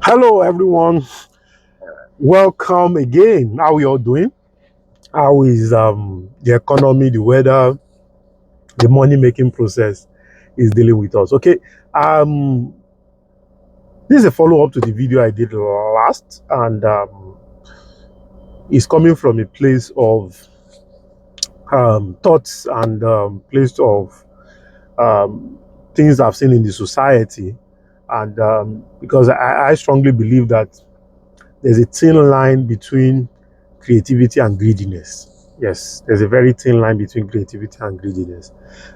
Hello, everyone. Welcome again. How are you all doing? How is the economy, the weather, the money making process is dealing with us? Okay. Um, this is a follow up to the video I did last, and it's coming from a place of thoughts and place of um, things I've seen in the society, and because I strongly believe that there's a thin line between creativity and greediness. Yes, there's a very thin line between creativity and greediness.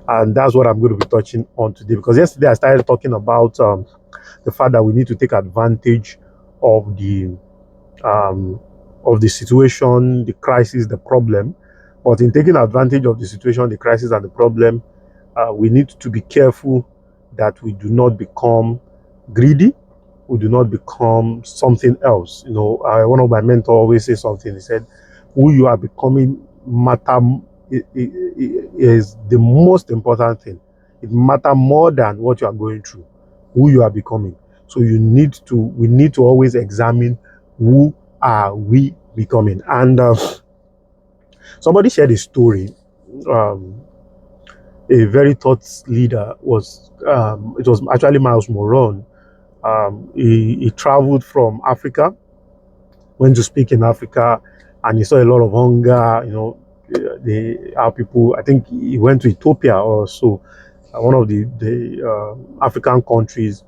And that's what I'm going to be touching on today. Because yesterday I started talking about the fact that we need to take advantage of um, the situation, the crisis, the problem. But in taking advantage of the situation, the crisis, and the problem, we need to be careful that we do not become greedy. We do not become something else. One of my mentors always says something. He said, "Who you are becoming is the most important thing. It matters more than what you are going through. Who you are becoming. So we need to always examine who are we becoming." And somebody shared a story. Um, a very thought leader it was actually Miles Moron. He traveled from Africa, went to speak in Africa, and he saw a lot of hunger. Our people. I think he went to Ethiopia or so, one of the African countries,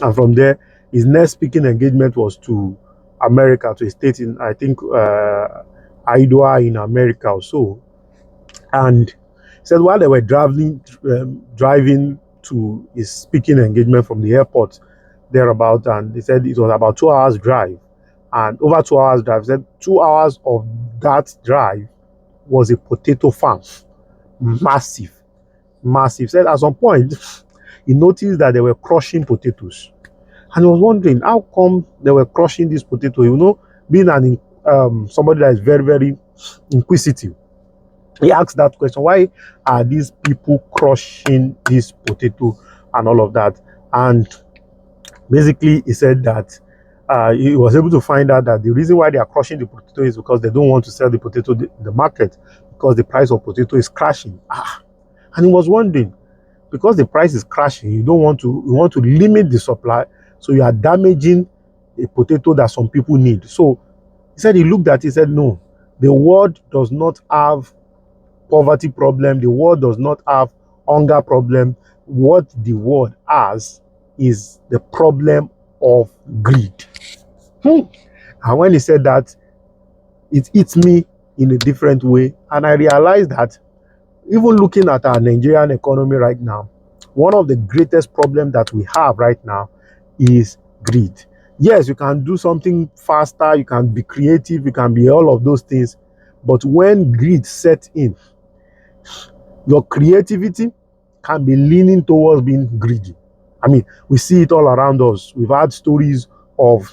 and from there, his next speaking engagement was to America, to a state in, I think, Idaho in America or so. And he said while they were driving to his speaking engagement from the airport thereabout, and they said it was about 2 hours drive, and over 2 hours drive. He said 2 hours of that drive was a potato farm, massive, massive. He said at some point he noticed that they were crushing potatoes, and he was wondering how come they were crushing this potato. Being somebody that is very, very inquisitive, he asked that question: why are these people crushing this potato and all of that? And basically, he said that he was able to find out that the reason why they are crushing the potato is because they don't want to sell the potato in the market, because the price of potato is crashing. And he was wondering, because the price is crashing, you want to limit the supply, so you are damaging a potato that some people need. So he said, he looked at it, he said, no, the world does not have poverty problem, the world does not have hunger problem. What the world has is the problem of greed. And when he said that, it hits me in a different way, and I realized that even looking at our Nigerian economy right now, one of the greatest problems that we have right now is greed. Yes, you can do something faster, you can be creative, you can be all of those things, but when greed sets in, your creativity can be leaning towards being greedy. I mean, we see it all around us. We've had stories of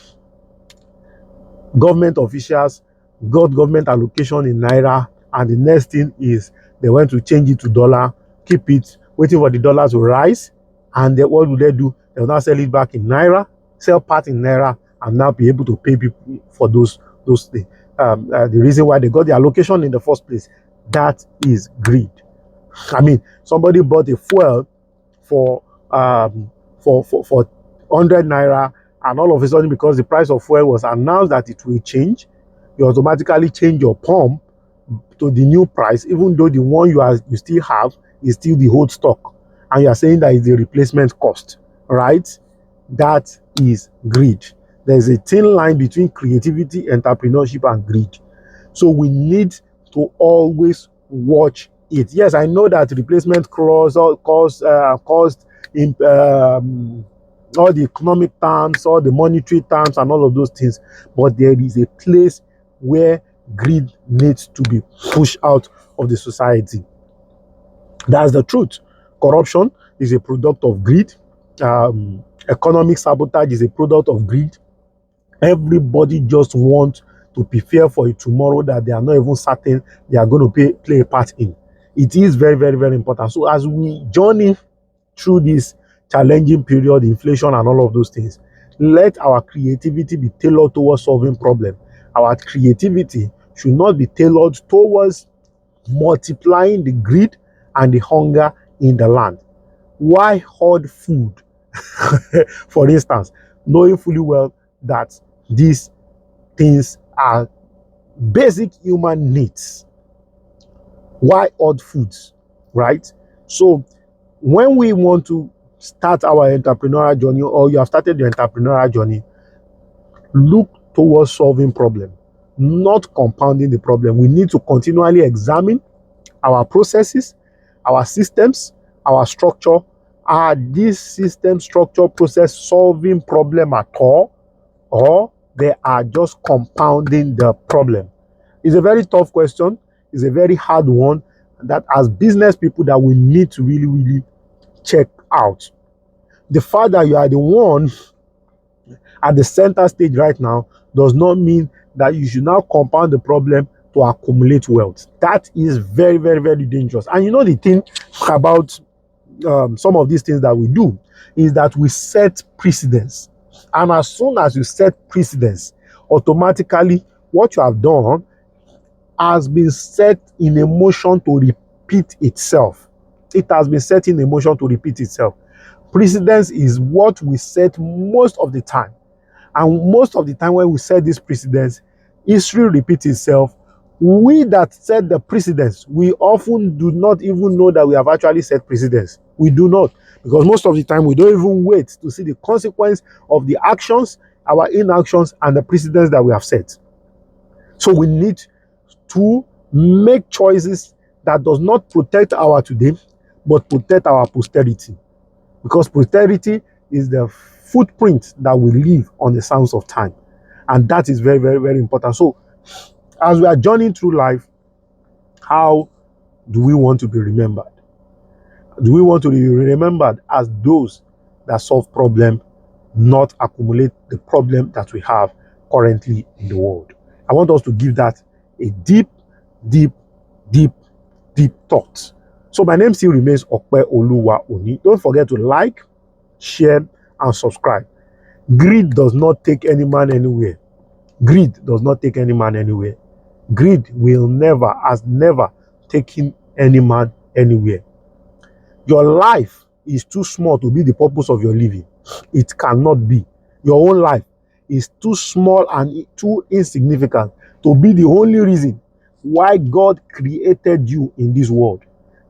government officials got government allocation in naira, and the next thing is they went to change it to dollar, keep it, waiting for the dollars to rise, and then what will they do? They will now sell it back in naira, sell part in naira, and now be able to pay people for those things. The reason why they got the allocation in the first place, that is greed. I mean, somebody bought a fuel for 100 naira, and all of a sudden, because the price of fuel was announced that it will change, you automatically change your pump to the new price, even though the one you still have is still the old stock, and you are saying that is the replacement cost, right? That is greed. There's a thin line between creativity, entrepreneurship, and greed. So we need to always watch it. Yes, I know that replacement cost in all the economic terms, all the monetary terms, and all of those things, but there is a place where greed needs to be pushed out of the society. That's the truth. Corruption is a product of greed. Economic sabotage is a product of greed. Everybody just wants to prepare for a tomorrow that they are not even certain they are going to play a part in. It is very, very, very important. So as we journey through this challenging period, inflation and all of those things, Let our creativity be tailored towards solving problems. Our creativity should not be tailored towards multiplying the greed and the hunger in the land. Why hoard food? For instance, knowing fully well that these things are basic human needs. Why hoard foods, right? So when we want to start our entrepreneurial journey, or you have started your entrepreneurial journey, look towards solving problem, not compounding the problem. We need to continually examine our processes, our systems, our structure. Are these system, structure, process solving problem at all, or they are just compounding the problem? It's a very tough question. It's a very hard one that as business people that we need to really, really check out. The fact that you are the one at the center stage right now does not mean that you should now compound the problem to accumulate wealth. That is very, very, very dangerous. And you know the thing about some of these things that we do is that we set precedence. And as soon as you set precedence, automatically what you have done has been set in a motion to repeat itself. It has been set in a motion to repeat itself. Precedence is what we set most of the time. And most of the time when we set this precedence, history repeats itself. We that set the precedence, we often do not even know that we have actually set precedence. We do not, because most of the time we don't even wait to see the consequence of the actions, our inactions, and the precedence that we have set. So we need to make choices that does not protect our today, but protect our posterity. Because posterity is the footprint that we leave on the sands of time. And that is very, very, very important. So as we are journeying through life, how do we want to be remembered? Do we want to be remembered as those that solve problems, not accumulate the problem that we have currently in the world? I want us to give that a deep, deep, deep, deep thought. So my name still remains Okpe Oluwa Oni. Don't forget to like, share, and subscribe. Greed does not take any man anywhere. Greed does not take any man anywhere. Greed will never, has never taken any man anywhere. Your life is too small to be the purpose of your living. It cannot be. Your own life is too small and too insignificant to be the only reason why God created you in this world.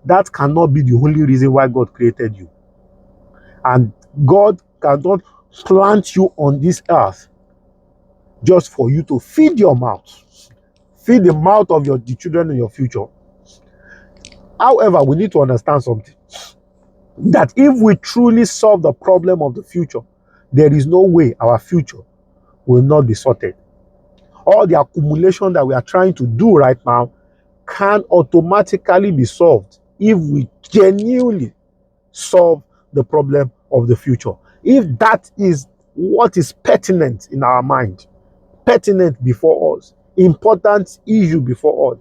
That cannot be the only reason why God created you. And God cannot plant you on this earth just for you to feed your mouth. Feed the mouth of the children in your future. However, we need to understand something. That if we truly solve the problem of the future, there is no way our future will not be sorted. All the accumulation that we are trying to do right now can automatically be solved if we genuinely solve the problem of the future. If that is what is pertinent in our mind, pertinent before us, important issue before us,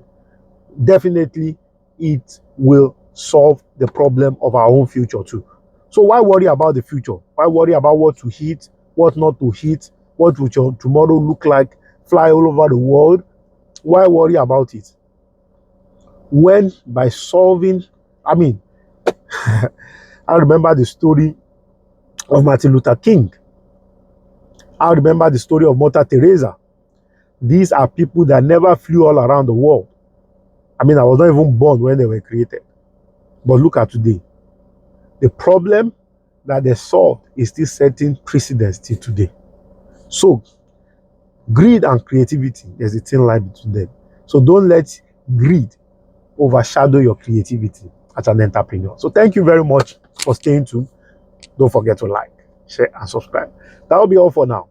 definitely it will solve the problem of our own future too. So why worry about the future? Why worry about what to hit, what not to hit, what will your tomorrow look like, fly all over the world? Why worry about it? When by solving, I remember the story of Martin Luther King. I remember the story of Mother Teresa. These are people that never flew all around the world. I was not even born when they were created. But look at today. The problem that they solved is still setting precedence till today. So, greed and creativity, there's a thin line between them. So don't let greed overshadow your creativity as an entrepreneur. So thank you very much for staying tuned. Don't forget to like, share, and subscribe. That will be all for now.